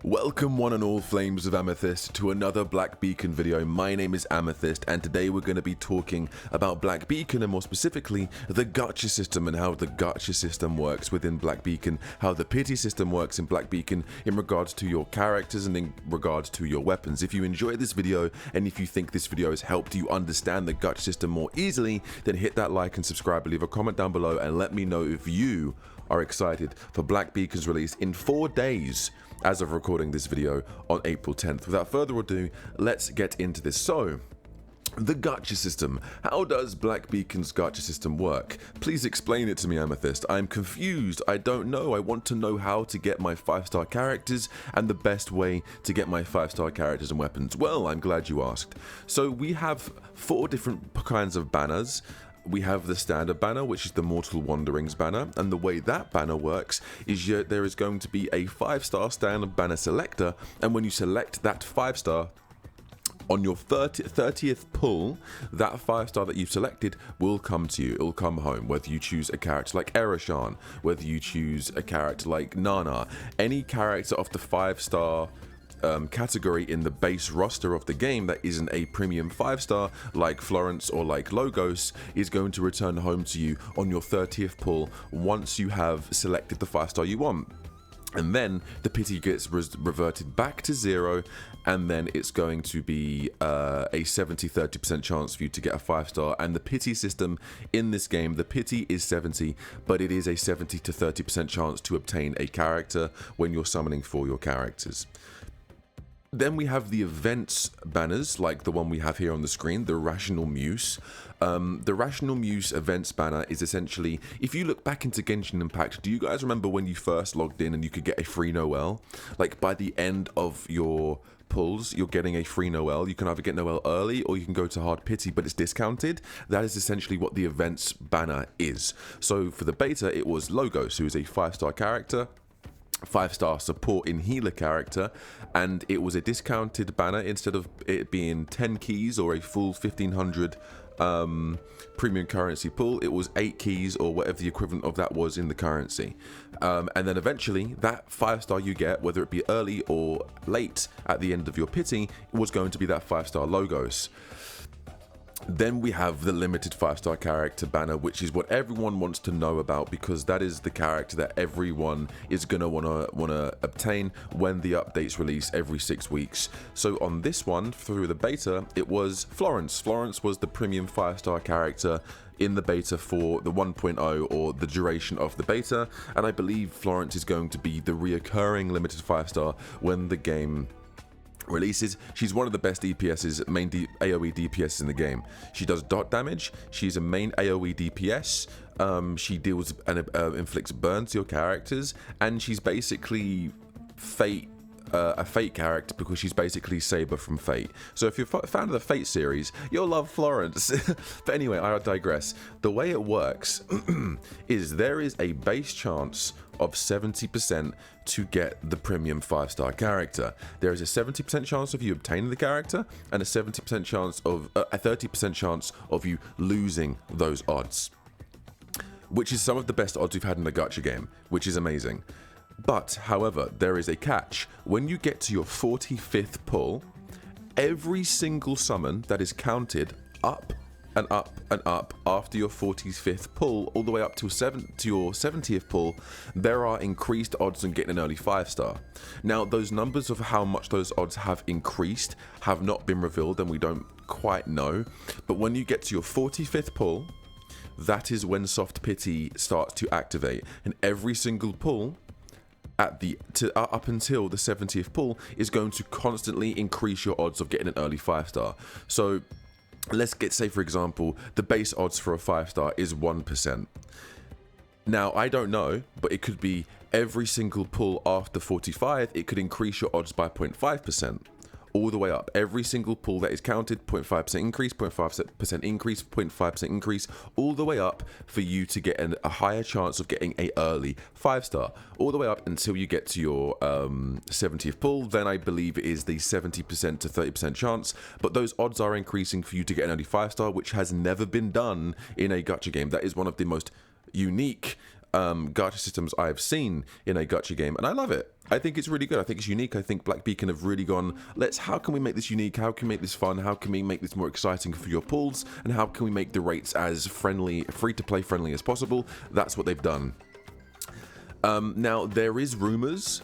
Welcome one and all flames of Amethyst to another blackbeacon video. My name is Amethyst and today we're going to be talking about blackbeacon and more specifically the gacha system and how the gacha system works within blackbeacon, how the pity system works in blackbeacon in regards to your characters and in regards to your weapons. If you enjoy this video and if you think this video has helped you understand the gacha system more easily, then hit that like and subscribe, leave a comment down below and let me know if you are excited for blackbeacon's release in 4 days as of recording this video on April 10th. Without further ado, let's get into this. So, the gacha system. How does blackbeacon's gacha system work? Please explain it to me, Amethyst. I'm confused. I don't know. I want to know how to get my 5-star characters and the best way to get my 5-star characters and weapons. Well, I'm glad you asked. So we have 4 different kinds of banners. We have the standard banner, which is the Mortal Wanderings banner, and the way that banner works is there is going to be a 5-star standard banner selector, and when you select that 5-star on your 30th pull, that 5-star that you've selected will come to you. It will come home, whether you choose a character like Erashan, whether you choose a character like Nana, any character of the 5-star category in the base roster of the game that isn't a premium 5-star like Florence or like Logos is going to return home to you on your 30th pull once you have selected the 5-star you want. And then the pity gets reverted back to 0, and then it's going to be a 70-30% chance for you to get a 5-star. And the pity system in this game, the pity is 70, but it is a 70 to 30% chance to obtain a character when you're summoning for your characters. Then we have the events banners, like the one we have here on the screen, the Rational Muse. The Rational Muse events banner is essentially, if you look back into Genshin Impact, do you guys remember when you first logged in and you could get a free Noel? Like by the end of your pulls, you're getting a free Noel. You can either get Noel early or you can go to hard pity, but it's discounted. That is essentially what the events banner is. So for the beta, it was Logos, who is a 5-star character, 5-star support in healer character, and it was a discounted banner. Instead of it being 10 keys or a full 1500 premium currency pool, it was 8 keys or whatever the equivalent of that was in the currency. And then eventually that 5-star you get, whether it be early or late at the end of your pity, was going to be that 5-star Logos. Then we have the limited 5-star character banner, which is what everyone wants to know about because that is the character that everyone is gonna wanna obtain when the updates release every 6 weeks. So on this one, through the beta, it was Florence. Florence was the premium 5-star character in the beta for the 1.0 or the duration of the beta, and I believe Florence is going to be the reoccurring limited 5-star when the game releases. She's one of the best DPS's, main AoE DPS in the game. She does dot damage, she's a main AoE DPS, she deals and inflicts burns to your characters, and she's basically a Fate character because she's basically Saber from Fate. So if you're a fan of the Fate series, you'll love Florence. But anyway, I digress. The way it works is there is a base chance of 70% to get the premium 5-star character. There is a 70% chance of you obtaining the character and a 70% chance of a 30% chance of you losing those odds, which is some of the best odds we've had in the gacha game, which is amazing. But, however, there is a catch. When you get to your 45th pull, every single summon that is counted up and up and up after your 45th pull, all the way up to your 70th pull, there are increased odds on getting an early 5-star. Now, those numbers of how much those odds have increased have not been revealed, and we don't quite know. But when you get to your 45th pull, that is when Soft Pity starts to activate, and every single pull up until the 70th pull is going to constantly increase your odds of getting an early 5-star. So let's say for example the base odds for a 5-star is 1%. Now I don't know, but it could be every single pull after 45 it could increase your odds by 0.5%. All the way up. Every single pull that is counted, 0.5% increase, 0.5% increase, 0.5% increase, all the way up for you to get a higher chance of getting a early 5-star. All the way up until you get to your 70th pull, then I believe it is the 70% to 30% chance, but those odds are increasing for you to get an early 5-star, which has never been done in a gacha game. That is one of the most unique gacha systems I've seen in a gacha game, and I love it. I think it's really good. I think it's unique. I think blackbeacon have really gone, how can we make this unique? How can we make this fun? How can we make this more exciting for your pulls? And how can we make the rates as friendly, free-to-play friendly as possible? That's what they've done. Now, there is rumors,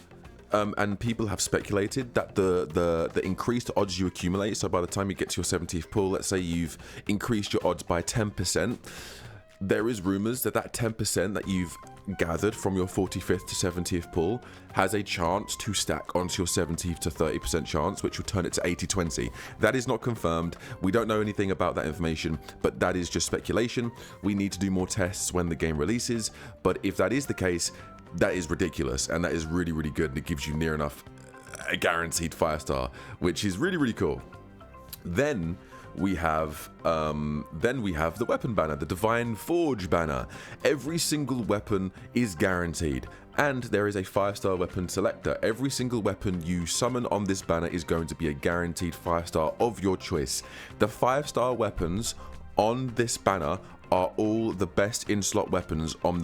and people have speculated that the increased odds you accumulate, so by the time you get to your 70th pull, let's say you've increased your odds by 10%, there is rumors that 10% that you've gathered from your 45th to 70th pull has a chance to stack onto your 70th to 30% chance, which will turn it to 80-20. That is not confirmed. We don't know anything about that information, but that is just speculation. We need to do more tests when the game releases, but if that is the case, that is ridiculous, and that is really, really good, and it gives you near enough a guaranteed 5-star, which is really, really cool. Then we have the weapon banner, the Divine Forge banner. Every single weapon is guaranteed, and there is a 5-star weapon selector. Every single weapon you summon on this banner is going to be a guaranteed 5-star of your choice. The 5-star weapons on this banner are all the best in-slot weapons on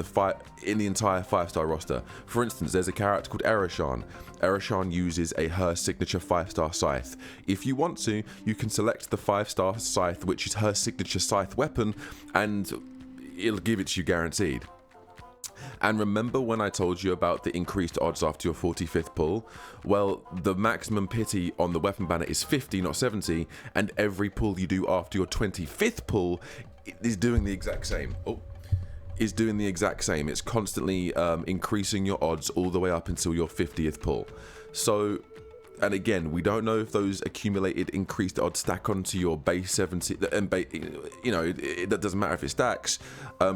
in the entire 5-star roster. For instance, there's a character called Erashan. Erashan uses her signature 5-star scythe. If you want to, you can select the 5-star scythe, which is her signature scythe weapon, and it'll give it to you guaranteed. And remember when I told you about the increased odds after your 45th pull? Well, the maximum pity on the weapon banner is 50, not 70, and every pull you do after your 25th pull is doing the exact same. It's constantly increasing your odds all the way up until your 50th pull. So, and again, we don't know if those accumulated increased odds stack onto your base 70, and that doesn't matter if it stacks,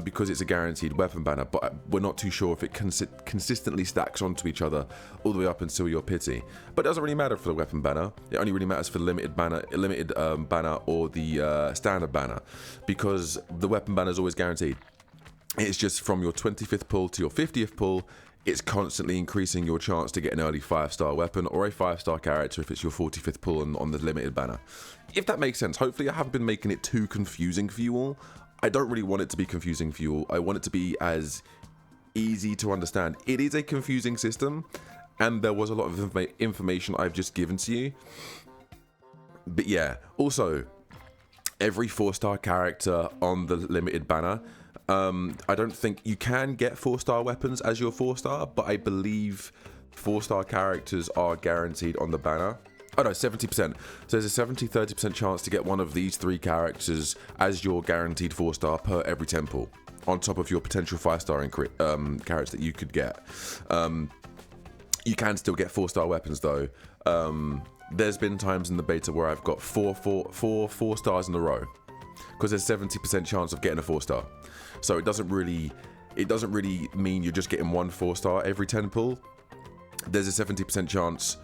because it's a guaranteed weapon banner, but we're not too sure if it consistently stacks onto each other all the way up until your pity. But it doesn't really matter for the weapon banner. It only really matters for the limited banner or the standard banner, because the weapon banner is always guaranteed. It's just from your 25th pull to your 50th pull, it's constantly increasing your chance to get an early 5-star weapon or a 5-star character if it's your 45th pull on the limited banner. If that makes sense. Hopefully I haven't been making it too confusing for you all. I don't really want it to be confusing for you all. I want it to be as easy to understand. It is a confusing system, and there was a lot of information I've just given to you. But yeah, also, every 4-star character on the limited banner, I don't think you can get 4-star weapons as your 4-star, but I believe 4-star characters are guaranteed on the banner. Oh no, 70%. So there's a 70-30% chance to get one of these 3 characters as your guaranteed 4-star per every 10 pull, on top of your potential 5-star characters that you could get. You can still get 4-star weapons though. There's been times in the beta where I've got four 4-stars in a row, because there's 70% chance of getting a 4-star. So it doesn't really mean you're just getting one 4-star every 10 pull. There's a 70% chance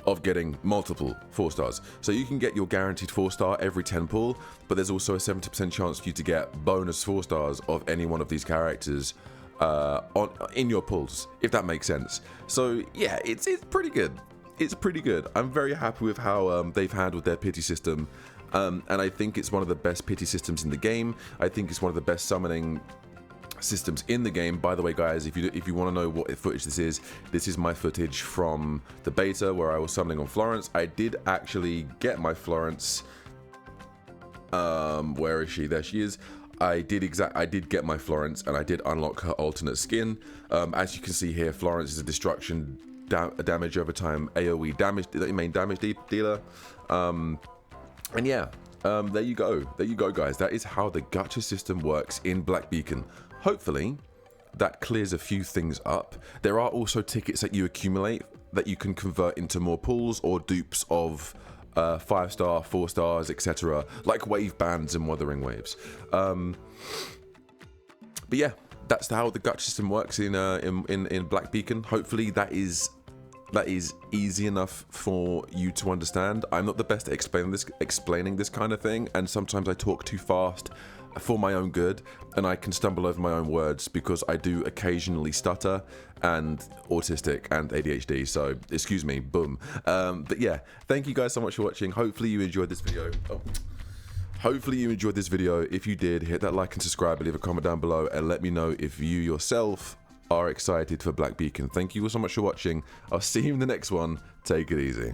of getting multiple 4-stars. So you can get your guaranteed 4-star every 10 pull, but there's also a 70% chance for you to get bonus 4-stars of any one of these characters in your pulls, if that makes sense. So yeah, it's pretty good. It's pretty good. I'm very happy with how they've handled their pity system. And I think it's one of the best pity systems in the game. I think it's one of the best summoning systems in the game. By the way, guys, if you want to know what footage this is my footage from the beta where I was summoning on Florence. I did actually get my Florence. Where is she? There she is. I did get my Florence, and I did unlock her alternate skin. As you can see here, Florence is a destruction damage over time AoE damage, main damage dealer. And yeah, there you go, guys. That is how the gacha system works in blackbeacon. Hopefully, that clears a few things up. There are also tickets that you accumulate that you can convert into more pulls or dupes of 5-star, 4-stars, etc., like wave bands and Wuthering Waves. But yeah, that's how the gacha system works in blackbeacon. Hopefully, that is easy enough for you to understand. I'm not the best at explaining this kind of thing, and sometimes I talk too fast for my own good, and I can stumble over my own words because I do occasionally stutter, and autistic and ADHD, so excuse me, boom. But yeah, thank you guys so much for watching. Hopefully you enjoyed this video. If you did, hit that like and subscribe and leave a comment down below and let me know if you yourself are excited for blackbeacon. Thank you all so much for watching. I'll see you in the next one. Take it easy.